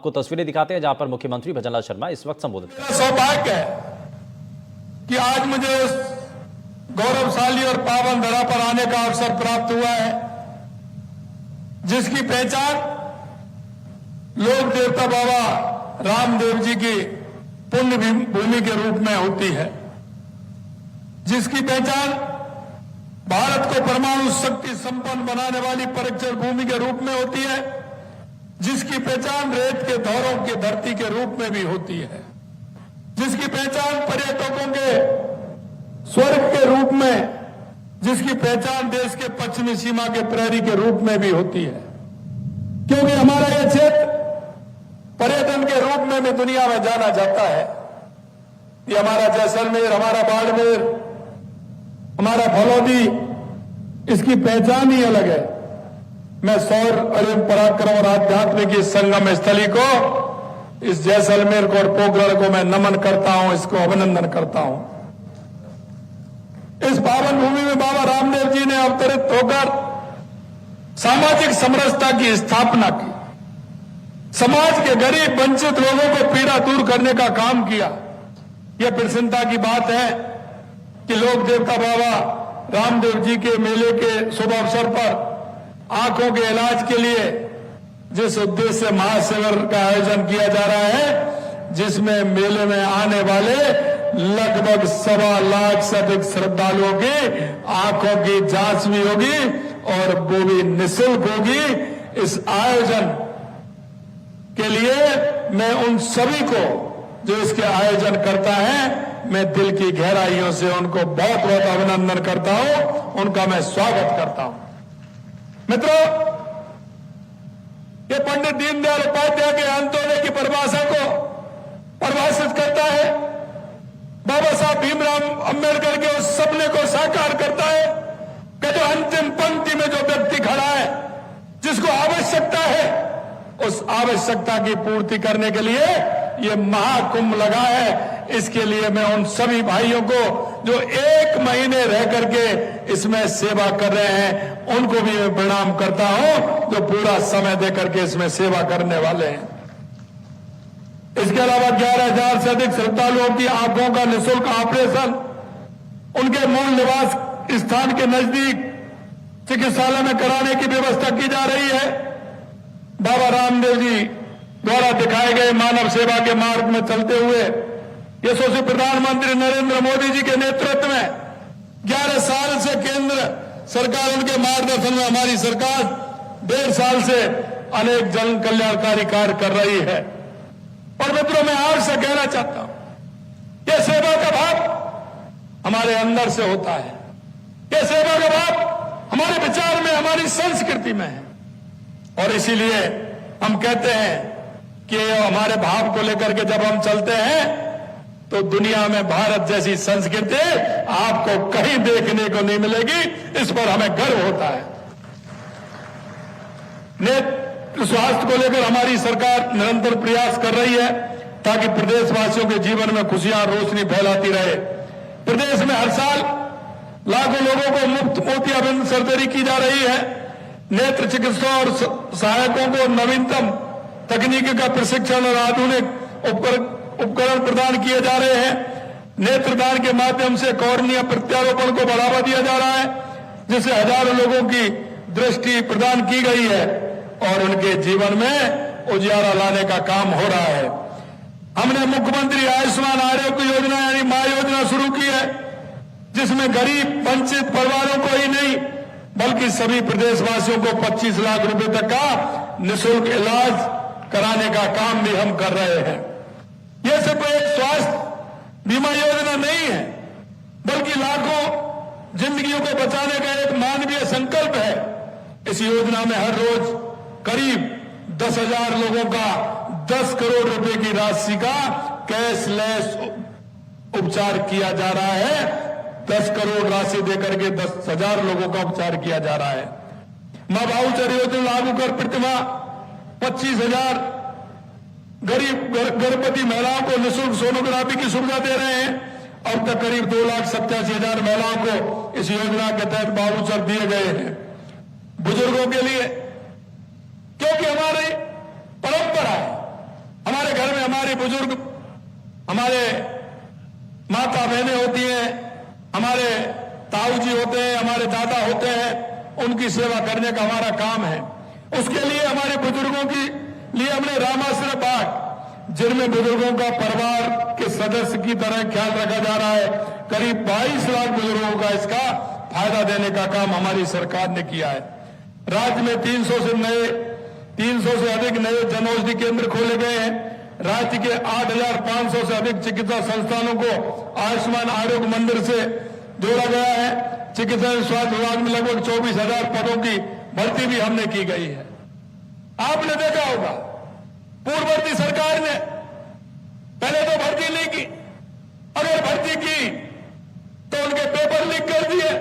को तस्वीरें दिखाते हैं जहां पर मुख्यमंत्री भजनलाल शर्मा इस वक्त संबोधित कर रहे हैं। सौभाग्य है कि आज मुझे उस गौरवशाली और पावन धरा पर आने का अवसर प्राप्त हुआ है जिसकी पहचान लोक देवता बाबा रामदेव जी की पुण्य भूमि के रूप में होती है, जिसकी पहचान भारत को परमाणु शक्ति संपन्न बनाने वाली परीक्षण भूमि के रूप में होती है, जिसकी पहचान रेत के धौरों की धरती के रूप में भी होती है, जिसकी पहचान पर्यटकों के स्वर्ग के रूप में, जिसकी पहचान देश के पश्चिमी सीमा के प्रहरी के रूप में भी होती है। क्योंकि हमारा यह क्षेत्र पर्यटन के रूप में भी दुनिया में जाना जाता है। ये हमारा जैसलमेर, हमारा बाड़मेर, हमारा फलौदी, इसकी पहचान ही अलग है। मैं सौर अरिम पराक्रम और आध्यात्मिक इस संगम स्थली को, इस जैसलमेर को और पोखरण को मैं नमन करता हूं, इसको अभिनंदन करता हूं। इस पावन भूमि में बाबा रामदेव जी ने अवतरित होकर सामाजिक समरसता की स्थापना की, समाज के गरीब वंचित लोगों को पीड़ा दूर करने का काम किया। यह प्रसन्नता की बात है कि लोक देवता बाबा रामदेव जी के मेले के शुभ अवसर पर आंखों के इलाज के लिए जिस उद्देश्य से महाशिविर का आयोजन किया जा रहा है, जिसमें मेले में आने वाले लगभग 1.25 लाख से अधिक श्रद्धालुओं की आंखों की जांच भी होगी और वो भी निःशुल्क होगी। इस आयोजन के लिए मैं उन सभी को जो इसके आयोजन करता है, मैं दिल की गहराइयों से उनको बहुत बहुत अभिनंदन करता हूं, उनका मैं स्वागत करता हूं। मित्रों, ये पंडित दीनदयाल उपाध्याय के अंत्योदय की परिभाषा को परिभाषित करता है, बाबा साहब भीमराव अंबेडकर के उस सपने को साकार करता है कि जो अंतिम पंक्ति में जो व्यक्ति खड़ा है, जिसको आवश्यकता है, उस आवश्यकता की पूर्ति करने के लिए ये महाकुंभ लगा है। इसके लिए मैं उन सभी भाइयों को जो 1 महीने रह करके इसमें सेवा कर रहे हैं, उनको भी मैं प्रणाम करता हूं, जो पूरा समय दे करके इसमें सेवा करने वाले हैं। इसके अलावा 11,000 से अधिक श्रद्धालुओं की आंखों का निःशुल्क ऑपरेशन उनके मूल निवास स्थान के नजदीक चिकित्सालय में कराने की व्यवस्था की जा रही है। बाबा रामदेव जी द्वारा दिखाए गए मानव सेवा के मार्ग में चलते हुए यशस्वी प्रधानमंत्री नरेंद्र मोदी जी के नेतृत्व में 11 साल से केंद्र सरकार, उनके मार्गदर्शन में हमारी सरकार 1.5 साल से अनेक जन कल्याणकारी कार्य कर रही है। और मित्रों, मैं आपसे कहना चाहता हूं, यह सेवा का भाव हमारे अंदर से होता है, यह सेवा का भाव हमारे विचार में, हमारी संस्कृति में है। और इसीलिए हम कहते हैं कि हमारे भाव को लेकर के जब हम चलते हैं तो दुनिया में भारत जैसी संस्कृति आपको कहीं देखने को नहीं मिलेगी। इस पर हमें गर्व होता है। नेत्र स्वास्थ्य को लेकर हमारी सरकार निरंतर प्रयास कर रही है ताकि प्रदेशवासियों के जीवन में खुशियां रोशनी फैलाती रहे। प्रदेश में हर साल लाखों लोगों को मुफ्त मोतियाबिंद सर्जरी की जा रही है। नेत्र चिकित्सा और सहायकों को नवीनतम तकनीकी का प्रशिक्षण और आधुनिक उपकरण प्रदान किए जा रहे हैं। नेत्रदान के माध्यम से कॉर्निया प्रत्यारोपण को बढ़ावा दिया जा रहा है, जिससे हजारों लोगों की दृष्टि प्रदान की गई है और उनके जीवन में उजियारा लाने का काम हो रहा है। हमने मुख्यमंत्री आयुष्मान आरोग्य योजना यानी मां योजना शुरू की है, जिसमें गरीब वंचित परिवारों को ही नहीं बल्कि सभी प्रदेशवासियों को 25 लाख रुपए तक का निःशुल्क इलाज कराने का काम भी हम कर रहे हैं। यह सिर्फ एक स्वास्थ्य बीमा योजना नहीं है, बल्कि लाखों जिंदगियों को बचाने का एक मानवीय संकल्प है। इस योजना में हर रोज करीब 10,000 लोगों का 10 करोड़ रुपए की राशि का कैशलेस उपचार किया जा रहा है। 10 करोड़ राशि देकर के 10,000 लोगों का उपचार किया जा रहा है। मां भाऊचर योजना लागू कर प्रतिमाह 25,000 गरीब गर्भवती महिलाओं को निःशुल्क सोनोग्राफी की सुविधा दे रहे हैं। अब तक करीब 2,87,000 महिलाओं को इस योजना के तहत भाऊचर दिए गए हैं। बुजुर्गों के लिए, क्योंकि हमारी परंपरा है हमारे बुजुर्ग, हमारे माता बहनें होती हैं, हमारे ताऊ जी होते हैं, हमारे दादा होते हैं, उनकी सेवा करने का हमारा काम है। उसके लिए हमारे बुजुर्गों की लिए हमने रामाश्रय बाग, जिनमें बुजुर्गों का परिवार के सदस्य की तरह ख्याल रखा जा रहा है, करीब 22 लाख बुजुर्गों का इसका फायदा देने का काम हमारी सरकार ने किया है। राज्य में 300 से अधिक नए जनऔषधि केंद्र खोले गए हैं। राज्य के 8,500 से अधिक चिकित्सा संस्थानों को आयुष्मान आरोग्य मंदिर से जोड़ा गया है। चिकित्सा एवं स्वास्थ्य विभाग में लगभग 24,000 पदों की भर्ती भी हमने की गई है। आपने देखा होगा पूर्ववर्ती सरकार ने पहले तो भर्ती नहीं की, अगर भर्ती की तो उनके पेपर लीक कर दिए।